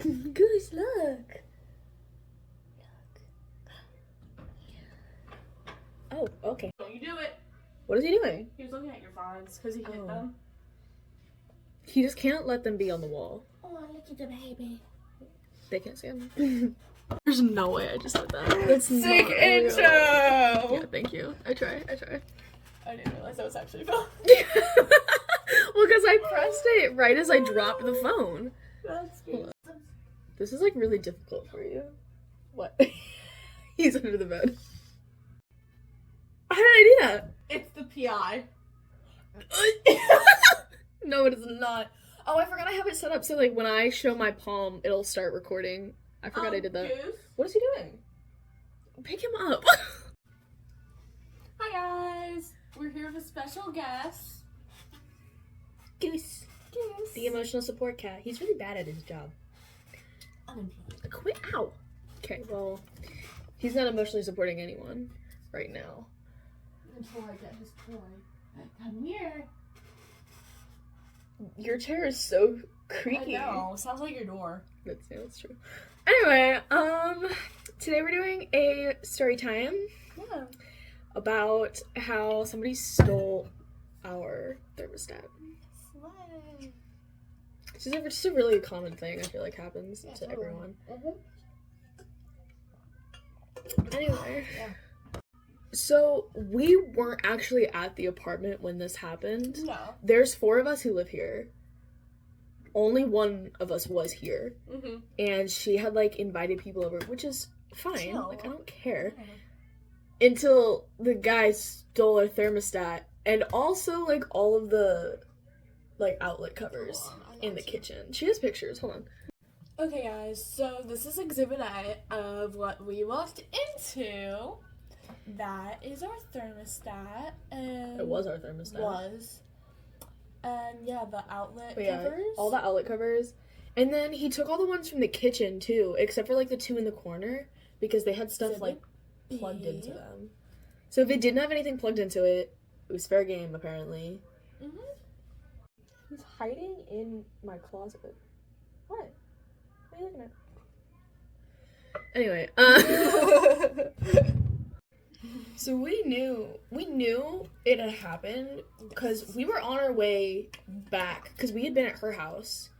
Goose, look. Oh, okay. Don't you do it. What is he doing? He was looking at your vines because he hit them. He just can't let them be on the wall. Oh, look at the baby. They can't see him. There's no way I just did that. That's Sick not intro! real. Yeah, thank you. I try. I didn't realize that was actually fun. Well, because I pressed it right as I dropped the phone. That's good. This is, like, really difficult for you. What? He's under the bed. How did I do that? It's the PI. No, it is not. Oh, I forgot I have it set up so, like, when I show my palm, it'll start recording. I forgot I did that. Goose. What is he doing? Pick him up. Hi, guys. We're here with a special guest. Goose. Goose. The emotional support cat. He's really bad at his job. Unemployed. Quit. Ow. Okay, well, he's not emotionally supporting anyone right now. Until I get his toy. Come here. Your chair is so creaky. I know. Sounds like your door. That's true. Anyway, today we're doing a story time. Yeah. About how somebody stole our thermostat. Slay. It's just a really common thing I feel like happens to totally. everyone. Mm-hmm. Anyway. Yeah. So, we weren't actually at the apartment when this happened. No. There's 4 of us who live here. Only one of us was here. Mm-hmm. And she had, like, invited people over, which is fine. Chill. Like, I don't care. Yeah. Until the guy stole our thermostat. And also, like, all of the, like, outlet covers in the kitchen. She has pictures. Hold on. Okay, guys. So, this is Exhibit A of what we walked into. That is our thermostat, and It was our thermostat. And yeah, the outlet But yeah, covers. all the outlet covers. And then he took all the ones from the kitchen, too, except for, like, the 2 in the corner, because they had stuff, like, plugged into them. So if it didn't have anything plugged into it, it was fair game, apparently. Mm-hmm. He's hiding in my closet. What? What are you looking at? Anyway, so we knew it had happened because we were on our way back, because we had been at her house.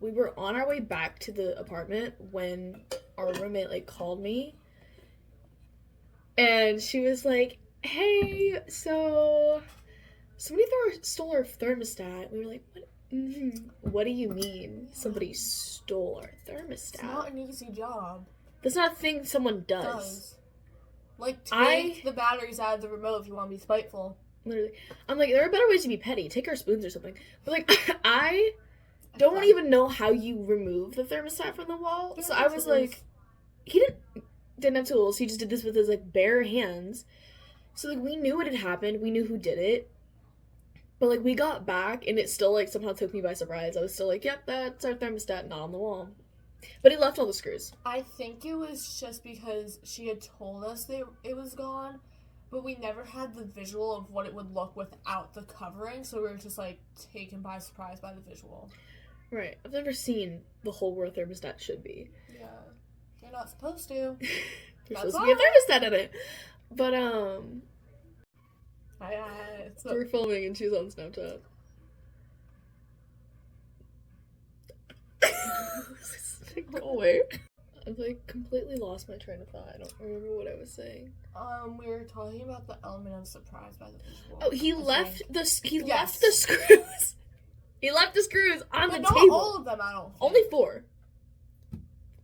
We were on our way back to the apartment when our roommate, like, called me. And she was like, hey, so somebody stole our thermostat. We were like, what? What do you mean somebody stole our thermostat? It's not an easy job. That's not a thing someone does. Like, take the batteries out of the remote if you want to be spiteful. Literally. I'm like, there are better ways to be petty. Take our spoons or something. But, like, I don't even know how you remove the thermostat from the wall. So I was like, he didn't have tools. He just did this with his, like, bare hands. So, like, we knew what had happened. We knew who did it. But, like, we got back, and it still, like, somehow took me by surprise. I was still like, yep, that's our thermostat, not on the wall. But he left all the screws. I think it was just because she had told us it was gone, but we never had the visual of what it would look without the covering, so we were just, like, taken by surprise by the visual. Right. I've never seen the hole where a thermostat should be. Yeah. You're not supposed to. There's supposed to be a thermostat in it. But, we're filming and she's on Snapchat. Go away. I've, like, completely lost my train of thought. I don't remember what I was saying. We were talking about the element of surprise by the visual. Oh, he left the screws. He left the screws on the not table. all of them, I don't think. Only 4.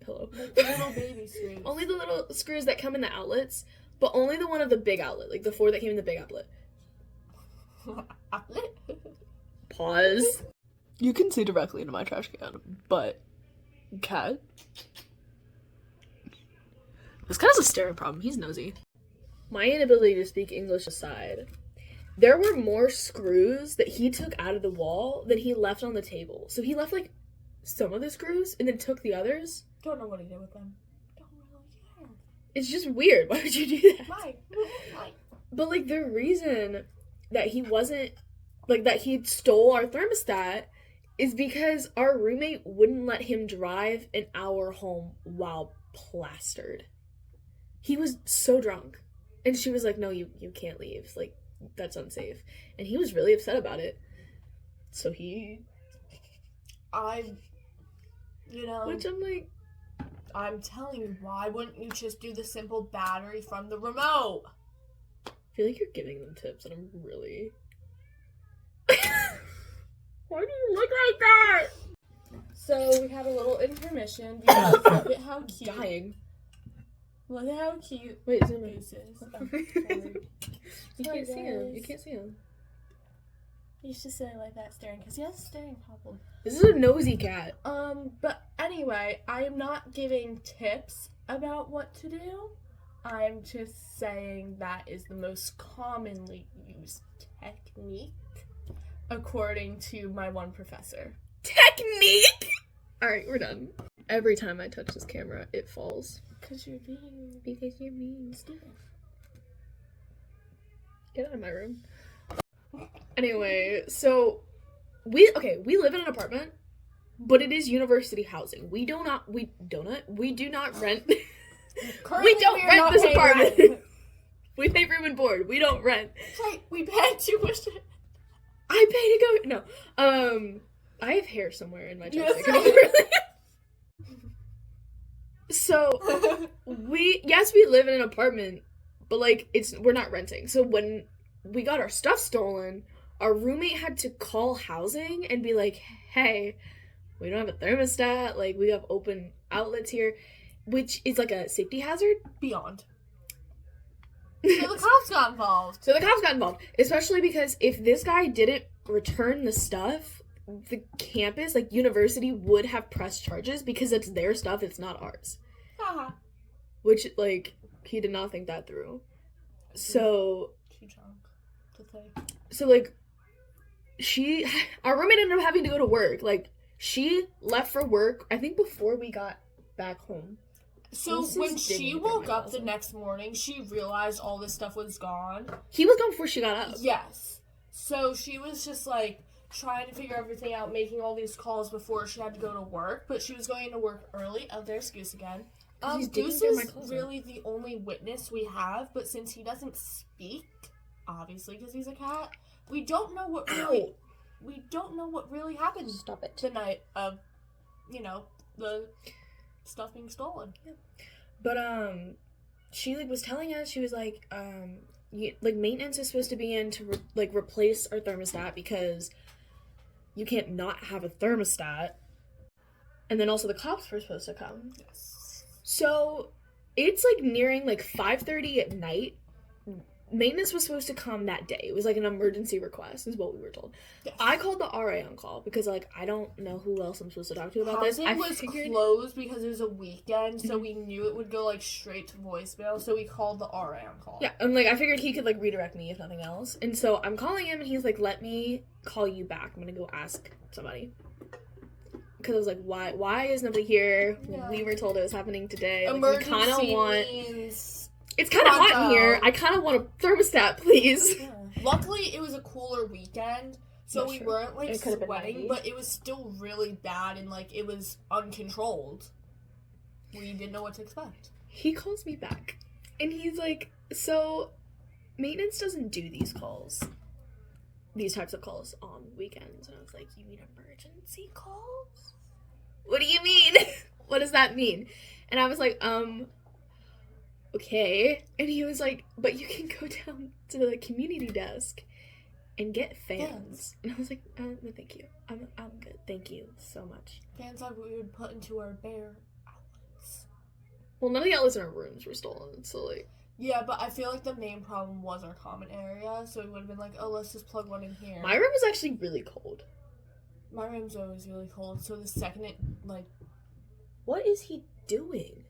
Pillow. Like the little baby screws. Only the little screws that come in the outlets, but only the one of the big outlet, like the 4 that came in the big outlet. Outlet? Pause. You can see directly into my trash can, but cat. This cat has a staring problem. He's nosy. My inability to speak English aside, there were more screws that he took out of the wall than he left on the table. So he left, like, some of the screws and then took the others. Don't know what he did with them. Don't really care. It's just weird. Why would you do that? Why? But, like, the reason that he wasn't, like, that he stole our thermostat is because our roommate wouldn't let him drive an hour home while plastered. He was so drunk. And she was like, no, you can't leave. Like, that's unsafe. And he was really upset about it. So you know... Which I'm like... I'm telling you, why wouldn't you just do the simple battery from the remote? I feel like you're giving them tips, and I'm really... Why do you look like that? So, we had a little intermission because look at how cute... Dying. Look at how cute Wait, zoom in. Goose is. Oh, You can't see him. You can't see him. He's just sitting like that staring, because he has a staring problem. This is a nosy cat. But anyway, I am not giving tips about what to do. I'm just saying that is the most commonly used technique, according to my one professor. Technique? Alright, we're done. Every time I touch this camera, it falls. Because you're being stupid. Get out of my room. Anyway, so we live in an apartment, but it is university housing. We do not rent. We don't rent this apartment. We pay room and board. We don't rent. Right, we pay tuition. I pay to go. No, I have hair somewhere in my chest. So we live in an apartment, but like we're not renting. So when we got our stuff stolen, our roommate had to call housing and be like, hey, we don't have a thermostat, like we have open outlets here, which is like a safety hazard. Beyond. So the cops got involved. Especially because if this guy didn't return the stuff, the campus, like university, would have pressed charges because it's their stuff, it's not ours. Uh-huh. Which, like, he did not think that through. So... Too drunk to think. So, like, our roommate ended up having to go to work. Like, she left for work, I think before we got back home. So when she woke up the next morning, she realized all this stuff was gone. He was gone before she got up. Yes. So she was just, like, trying to figure everything out, making all these calls before she had to go to work. But she was going to work early. Oh, there's Goose again. Goose is really the only witness we have, but since he doesn't speak, obviously because he's a cat, we don't know what really happened. Stop it. The night of, the stuff being stolen. Yeah. But she was telling us, she was like, maintenance is supposed to be in to replace our thermostat because you can't not have a thermostat. And then also the cops were supposed to come. Yes. So, it's, nearing, 5:30 at night. Maintenance was supposed to come that day. It was, an emergency request, is what we were told. Yes. I called the RA on call, because, I don't know who else I'm supposed to talk to about this. Housing was closed because it was a weekend, so we knew it would go, straight to voicemail, so we called the RA on call. Yeah, and, I figured he could, redirect me, if nothing else. And so, I'm calling him, and he's like, let me call you back. I'm gonna go ask somebody. Because I was like, why is nobody here? Yeah. We were told it was happening today. Emergency we kind of want... means... It's kind of hot in here. I kind of want a thermostat, please. Yeah. Luckily, it was a cooler weekend, so we weren't, sweating, but it was still really bad, and, it was uncontrolled. We didn't know what to expect. He calls me back, and he's like, so, maintenance doesn't do these types of calls on weekends. And I was like, you mean emergency calls? What do you mean? What does that mean? And I was like, okay. And he was like, but you can go down to the community desk and get fans. And I was like, no, thank you. I'm good. Thank you so much. Fans that we would put into our bare outlets. Well, none of the outlets in our rooms were stolen, so Yeah, but I feel like the main problem was our common area, so we would have been like, oh, let's just plug one in here. My room was actually really cold. My room's always really cold, so the second it, What is he doing?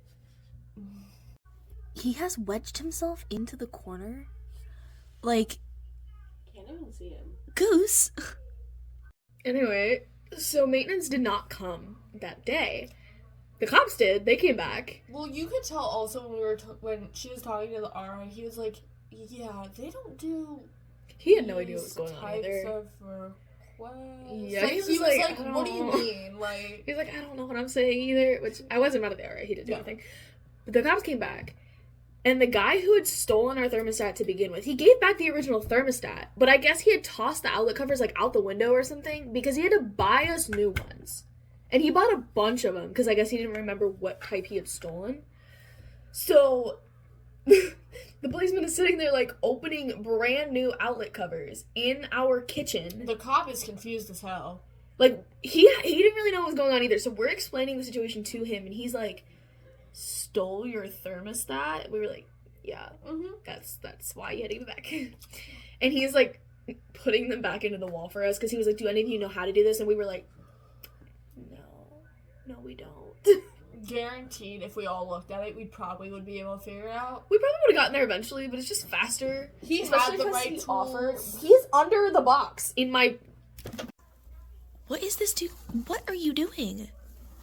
He has wedged himself into the corner. Can't even see him. Goose! Anyway, so maintenance did not come that day. The cops did. They came back. Well, you could tell also when she was talking to the RA, he was like, yeah, they don't do... He had no idea what was going on either. Types of what? Yeah, like, he was like, like, what do you mean? Like, he's like, I don't know what I'm saying either, which I wasn't mad at the RA. He didn't do anything. But the cops came back, and the guy who had stolen our thermostat to begin with, he gave back the original thermostat, but I guess he had tossed the outlet covers, like, out the window or something, because he had to buy us new ones. And he bought a bunch of them, because I guess he didn't remember what type he had stolen. So, the policeman is sitting there, like, opening brand new outlet covers in our kitchen. the cop is confused as hell. Like, he didn't really know what was going on either, so we're explaining the situation to him, and he's like, stole your thermostat? We were like, yeah, that's why you had to give it back. And he's, like, putting them back into the wall for us, because he was like, do any of you know how to do this? And we were like, no, we don't. Guaranteed, if we all looked at it, we probably would be able to figure it out. We probably would have gotten there eventually, but it's just faster. He Especially had the because right he tools. offered. He's under the box in my... What is this dude? What are you doing?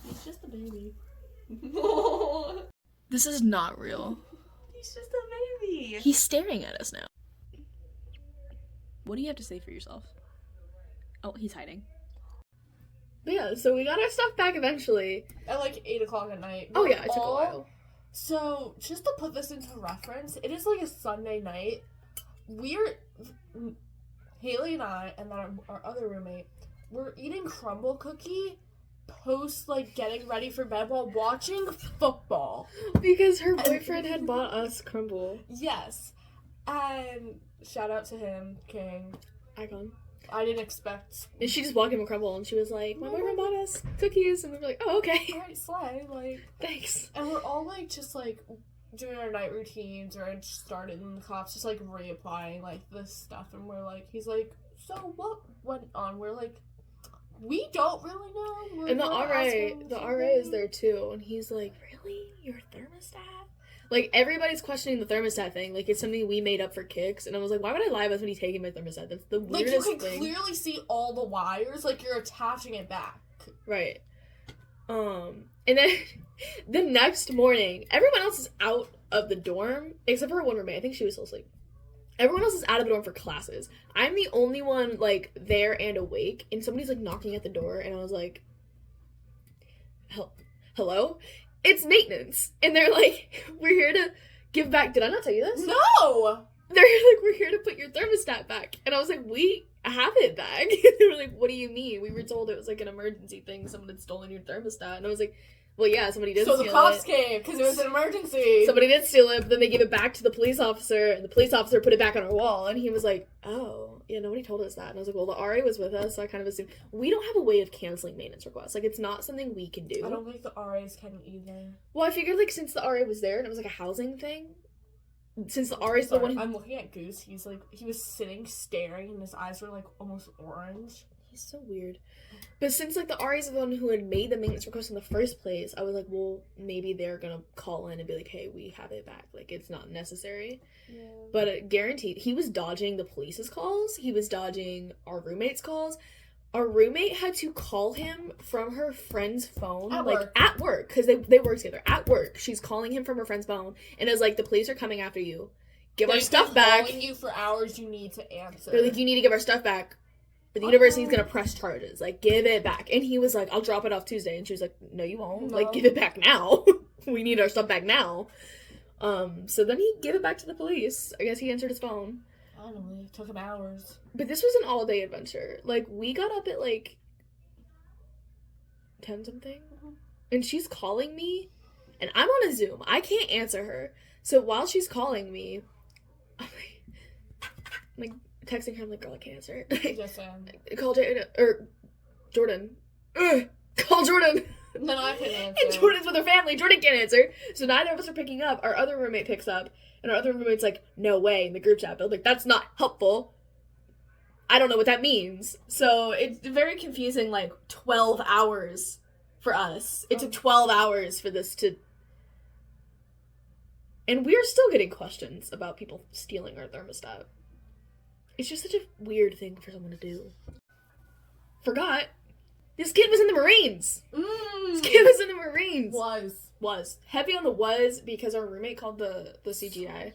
He's just a baby. This is not real. He's just a baby. He's staring at us now. What do you have to say for yourself? Oh, he's hiding. But yeah, so we got our stuff back eventually. At like 8 o'clock at night. Oh yeah, it took a while. So, just to put this into reference, it is like a Sunday night. Hailey and I, and then our other roommate, we're eating crumble cookie post, like, getting ready for bed while watching football. Because her boyfriend had bought us crumble. Yes. And shout out to him, King. Icon. I didn't expect... And she just walked him a crumble, and she was like, my boyfriend bought us cookies, and we were like, oh, okay. Alright, slay, like... Thanks. And we're all, like, just, like, doing our night routines, or I just started, and the cops just, like, reapplying, like, this stuff, and we're like, he's like, so what went on? We're like, we don't really know. And the RA is there, too, and he's like, really? Your thermostat? Like, everybody's questioning the thermostat thing. Like, it's something we made up for kicks. And I was like, why would I lie about somebody taking my thermostat? That's the weirdest thing. Like, you can clearly see all the wires. Like, you're attaching it back. Right. And then the next morning, everyone else is out of the dorm, except for one roommate. I think she was still asleep. Everyone else is out of the dorm for classes. I'm the only one, like, there and awake. And somebody's, like, knocking at the door. And I was like, hello? It's maintenance. And they're like, we're here to give back. Did I not tell you this? No! They're like, we're here to put your thermostat back. And I was like, we have it back. They were like, what do you mean? We were told it was like an emergency thing. Someone had stolen your thermostat. And I was like, well, yeah, somebody did steal it. So the cops came because it was an emergency. Somebody did steal it, but then they gave it back to the police officer, and the police officer put it back on our wall. And he was like, oh, yeah, nobody told us that. And I was like, well, the RA was with us, so I kind of assumed. We don't have a way of canceling maintenance requests. Like, it's not something we can do. I don't think the RAs can either. Well, I figured, like, since the RA was there, and it was like a housing thing, since the RA's the one who... I'm looking at Goose. He's like, he was sitting staring, and his eyes were like almost orange. He's so weird. But since, like, the RA's the one who had made the maintenance request in the first place, I was like, well, maybe they're gonna call in and be like, hey, we have it back. Like, it's not necessary. Yeah. But guaranteed, he was dodging the police's calls. He was dodging our roommate's calls. Our roommate had to call him from her friend's phone. At work. Because they work together. At work. She's calling him from her friend's phone. And it was like, the police are coming after you. Give our stuff back. Calling you for hours, you need to answer. They're like, you need to give our stuff back. But the university's gonna press charges. Like, give it back. And he was like, I'll drop it off Tuesday. And she was like, no, you won't. No. Like, give it back now. We need our stuff back now. So then he gave it back to the police. I guess he answered his phone. I don't know. It took him hours. But this was an all-day adventure. Like, we got up at, like, 10-something. Mm-hmm. And she's calling me. And I'm on a Zoom. I can't answer her. So while she's calling me, I'm like texting her, I'm like, girl, I can't answer. Yes, call Jordan. Call Jordan. No, I can answer. And Jordan's with her family. Jordan can't answer. So neither of us are picking up. Our other roommate picks up. And our other roommate's like, no way, in the group chat. But like, that's not helpful. I don't know what that means. So it's very confusing, like, 12 hours for us. It took 12 hours for this to... And we're still getting questions about people stealing our thermostat. It's just such a weird thing for someone to do. Forgot. This kid was in the Marines. This kid was in the Marines. Was. Heavy on the was because our roommate called the CGI.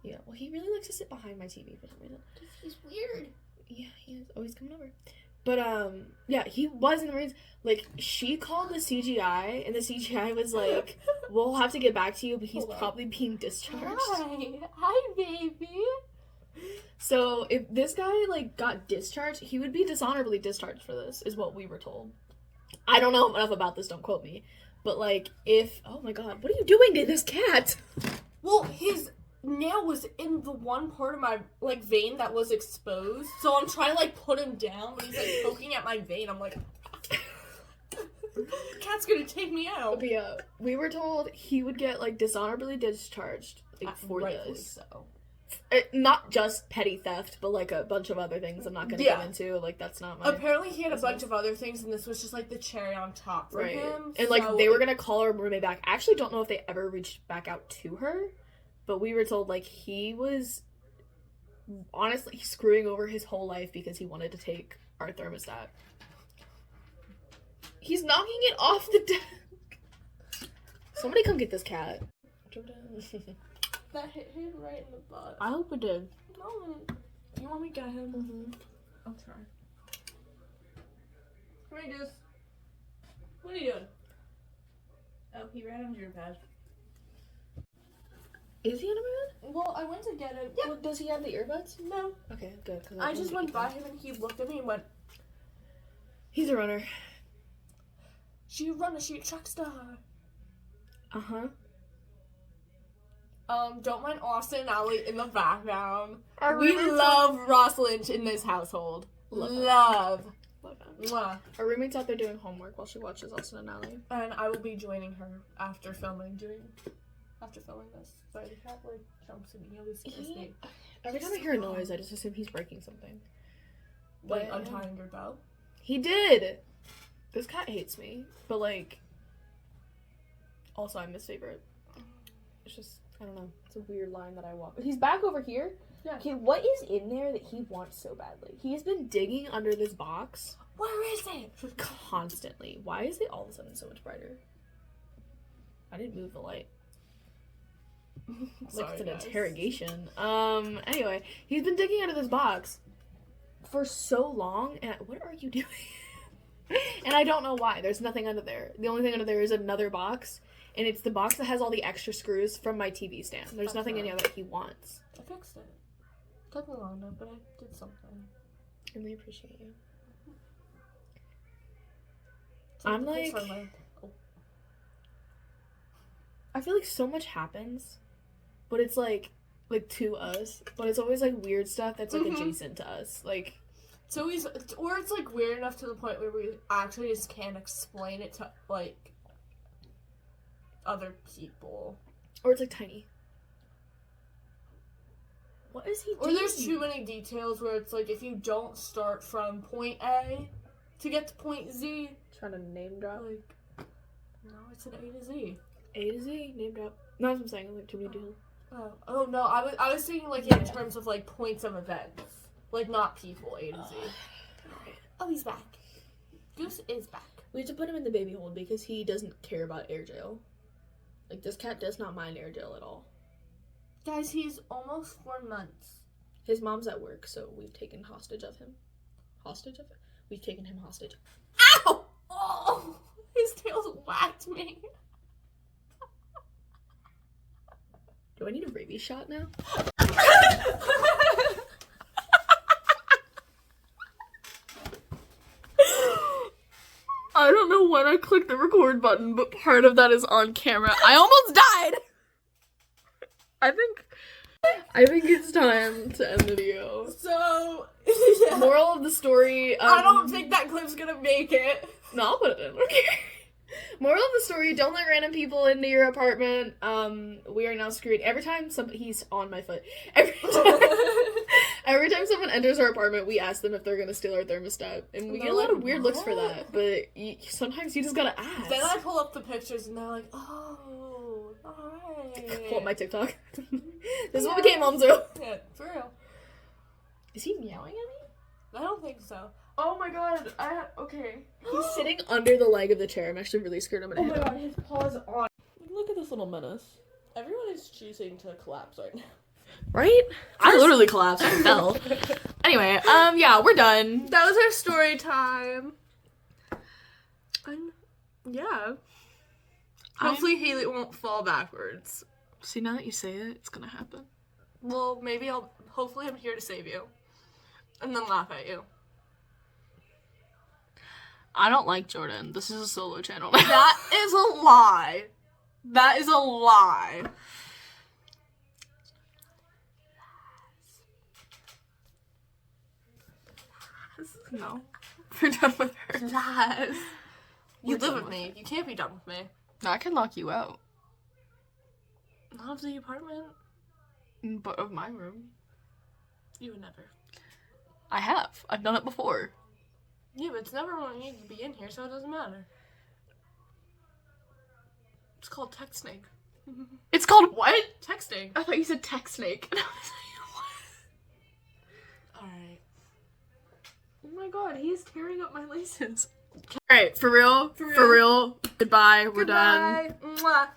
Yeah, well, he really likes to sit behind my TV for some reason. He's weird. Yeah, he is always coming over. But, yeah, he was in the Marines. Like, she called the CGI, and the CGI was like, we'll have to get back to you, but he's probably being discharged. Hi, baby. So, if this guy, like, got discharged, he would be dishonorably discharged for this, is what we were told. I don't know enough about this, don't quote me. But, like, if... Oh, my God. What are you doing to this cat? Well, his nail was in the one part of my, like, vein that was exposed. So I'm trying to, like, put him down, but he's, like, poking at my vein. I'm like... Cat's gonna take me out. But, yeah, we were told he would get, like, dishonorably discharged for this. So. Not just petty theft, but, like, a bunch of other things I'm not gonna get into. Like, that's not my... Apparently he had a bunch of other things, and this was just, like, the cherry on top for him. And, like, they were gonna call her roommate back. I actually don't know if they ever reached back out to her, but we were told, like, he was honestly screwing over his whole life because he wanted to take our thermostat. He's knocking it off the desk. Somebody come get this cat. That hit him right in the butt. I hope it did. No. You want me to get him? Mm-hmm. I'll try. Come here, Goose. What are you doing? Oh, he ran under your bed. Is he in a bed? Well, I went to get him. Yeah. Well, does he have the earbuds? No. Okay, good. I just went by him and he looked at me and went, He's a runner. She a runner, she a track star. Uh-huh. Don't mind Austin and Allie in the background. We love Ross Lynch in this household. Love. Mwah. Our roommate's out there doing homework while she watches Austin and Allie. And I will be joining her after filming this. Sorry, the cat like jumps in. He always scares me. Every time I hear a noise, I just assume he's breaking something. Like untying your belt? He did! This cat hates me. But like, also I'm his favorite. It's just, I don't know. It's a weird line that I walk. He's back over here. Yeah. Okay, what is in there that he wants so badly? He's been digging under this box. Where is it? Constantly. Why is it all of a sudden so much brighter? I didn't move the light. Like it's an interrogation. Anyway, he's been digging under this box for so long, and what are you doing? And I don't know why. There's nothing under there. The only thing under there is another box, and it's the box that has all the extra screws from my TV stand. There's nothing in there that he wants. I fixed it. Took me long enough, but I did something. I really appreciate you. So I'm like... I feel like so much happens, but it's like to us, but it's always like weird stuff that's like adjacent to us. Like, it's always, or it's like weird enough to the point where we actually just can't explain it to like other people. Or it's like tiny. What is he doing? Or there's too many details where it's like if you don't start from point A to get to point Z. Trying to name drop? Like, no, it's an A to Z. A to Z, name drop. No, that's what I'm saying. Like too many details. Oh no, I was thinking like in terms of like points of events, like not people. A to Z. Oh, he's back. Goose is back. We have to put him in the baby hold because he doesn't care about air jail. Like this cat does not mind air jail at all. Guys, he's almost 4 months. His mom's at work, so we've taken hostage of him. Hostage of him? We've taken him hostage. Ow! Oh, his tail's whacked me. Do I need a rabies shot now? I don't know when I clicked the record button, but part of that is on camera. I almost died! I think it's time to end the video. So, Moral of the story, I don't think that clip's gonna make it. No, I'll put it in, okay. Moral of the story, don't let random people into your apartment. We are now screwed. Every time he's on my foot. Every time someone enters our apartment, we ask them if they're gonna steal our thermostat. And we get a lot of weird looks for that, but sometimes you just gotta ask. Then I pull up the pictures and they're like, oh, alright. Pull up my TikTok. This is what we came home to. Yeah, for real. Is he meowing at me? I don't think so. Oh my god, okay. He's sitting under the leg of the chair. I'm actually really scared I'm gonna hit him. Oh my god, his paw's on. Look at this little menace. Everyone is choosing to collapse right now. Right? I literally collapsed and fell. Anyway, yeah, we're done. That was our story time. And yeah. Hopefully Hailey won't fall backwards. See, now that you say it, it's gonna happen. Well, hopefully I'm here to save you. And then laugh at you. I don't like Jordan. This is a solo channel. That is a lie. That is a lie. No. We're done with her. Lies. You We're live done with with me. You can't be done with me. No, I can lock you out. Not of the apartment. But of my room. You would never. I have. I've done it before. Yeah, but it's never wanting you to be in here, so it doesn't matter. It's called text snake. It's called what? Texting. I thought you said tech snake. And I was like, what? Alright. Oh my god, he's tearing up my laces. Alright, for real? For real? Goodbye. We're done. Goodbye. Mwah.